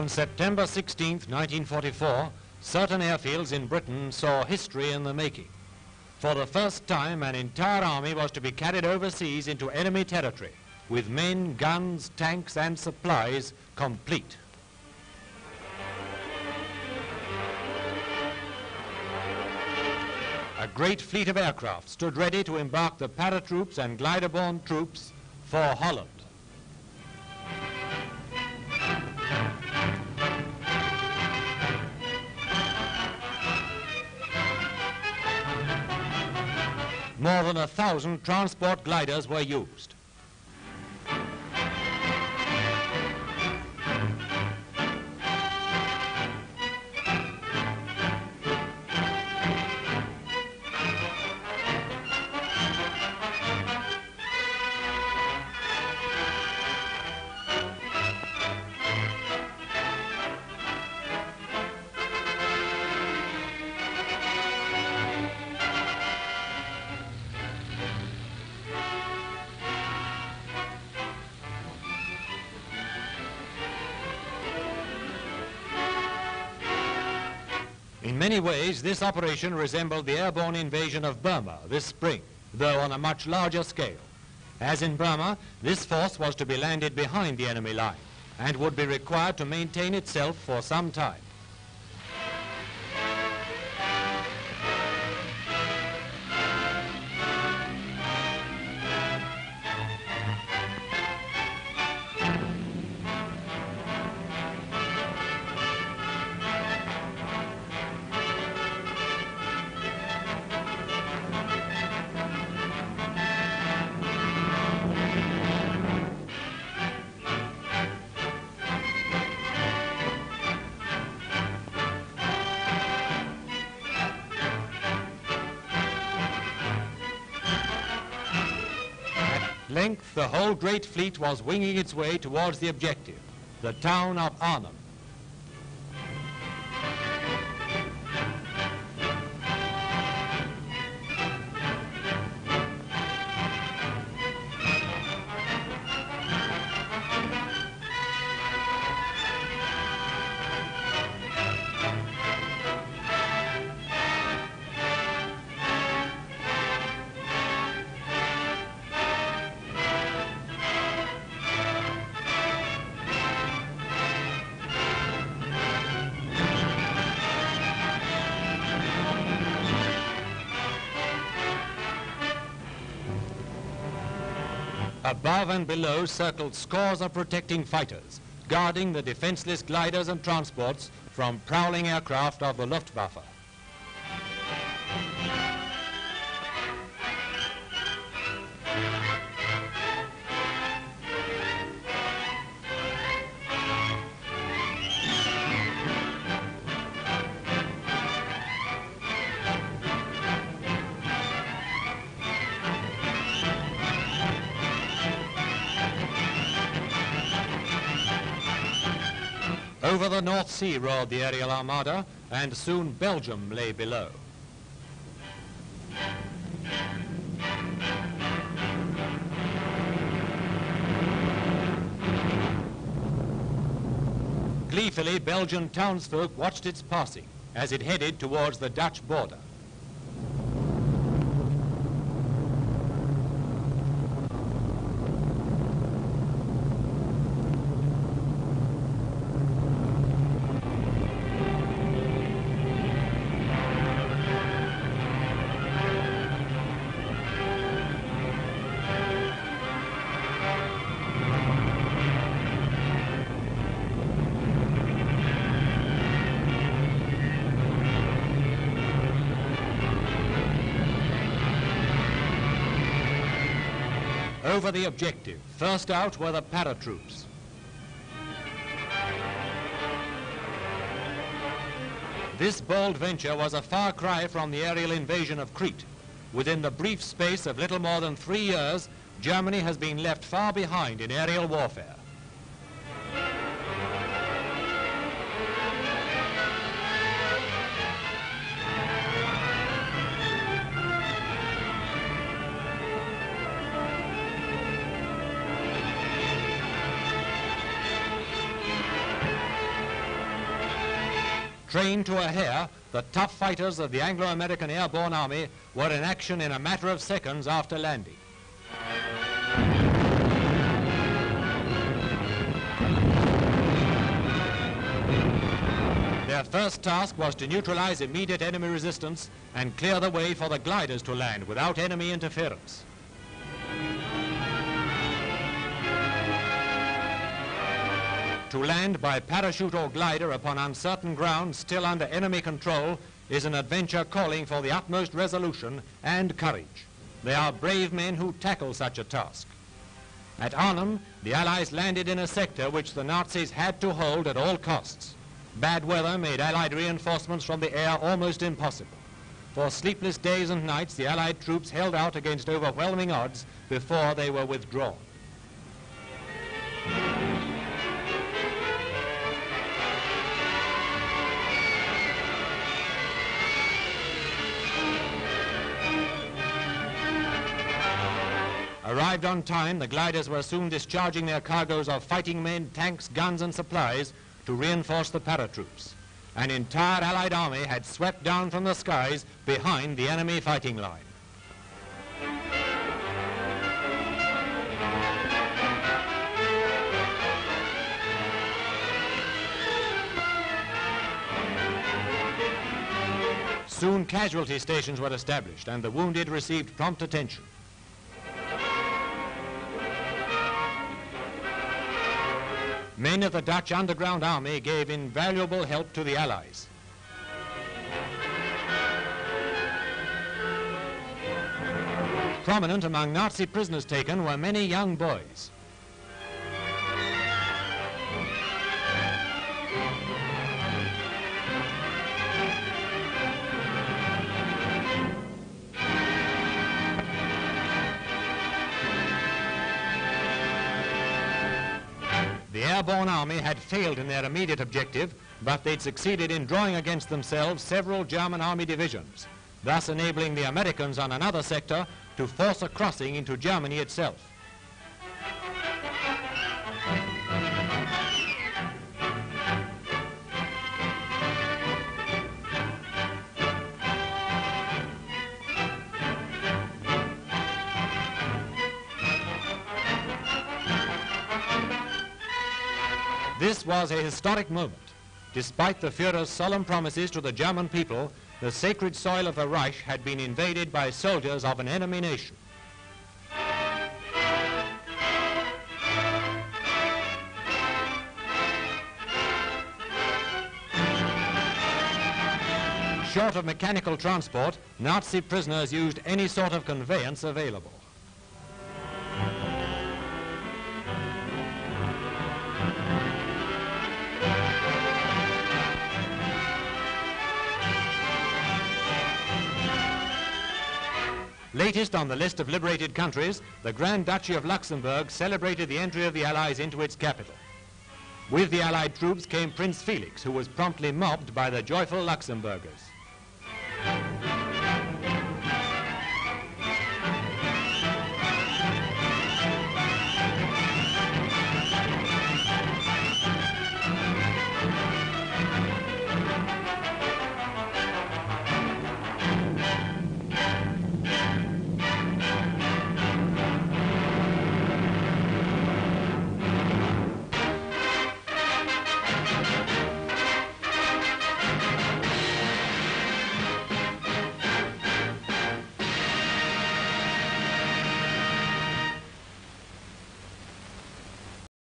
On September 16, 1944, certain airfields in Britain saw history in the making. For the first time, an entire army was to be carried overseas into enemy territory, with men, guns, tanks and supplies complete. A great fleet of aircraft stood ready to embark the paratroops and glider-borne troops for Holland. More than 1,000 transport gliders were used. In many ways, this operation resembled the airborne invasion of Burma this spring, though on a much larger scale. As in Burma, this force was to be landed behind the enemy line and would be required to maintain itself for some time. At length, the whole great fleet was winging its way towards the objective, the town of Arnhem. Above and below circled scores of protecting fighters, guarding the defenseless gliders and transports from prowling aircraft of the Luftwaffe. Over the North Sea roared the aerial armada, and soon Belgium lay below. Gleefully, Belgian townsfolk watched its passing as it headed towards the Dutch border. Over the objective, first out were the paratroops. This bold venture was a far cry from the aerial invasion of Crete. Within the brief space of little more than 3 years, Germany has been left far behind in aerial warfare. Trained to a hair, the tough fighters of the Anglo-American Airborne Army were in action in a matter of seconds after landing. Their first task was to neutralize immediate enemy resistance and clear the way for the gliders to land without enemy interference. To land by parachute or glider upon uncertain ground still under enemy control is an adventure calling for the utmost resolution and courage. They are brave men who tackle such a task. At Arnhem, the Allies landed in a sector which the Nazis had to hold at all costs. Bad weather made Allied reinforcements from the air almost impossible. For sleepless days and nights, the Allied troops held out against overwhelming odds before they were withdrawn. Arrived on time, the gliders were soon discharging their cargoes of fighting men, tanks, guns and supplies to reinforce the paratroops. An entire Allied army had swept down from the skies behind the enemy fighting line. Soon casualty stations were established and the wounded received prompt attention. Men of the Dutch underground army gave invaluable help to the Allies. Prominent among Nazi prisoners taken were many young boys. The Airborne Army had failed in their immediate objective, but they'd succeeded in drawing against themselves several German army divisions, thus enabling the Americans on another sector to force a crossing into Germany itself. This was a historic moment. Despite the Führer's solemn promises to the German people, the sacred soil of the Reich had been invaded by soldiers of an enemy nation. Short of mechanical transport, Nazi prisoners used any sort of conveyance available. Latest on the list of liberated countries, the Grand Duchy of Luxembourg celebrated the entry of the Allies into its capital. With the Allied troops came Prince Felix, who was promptly mobbed by the joyful Luxembourgers.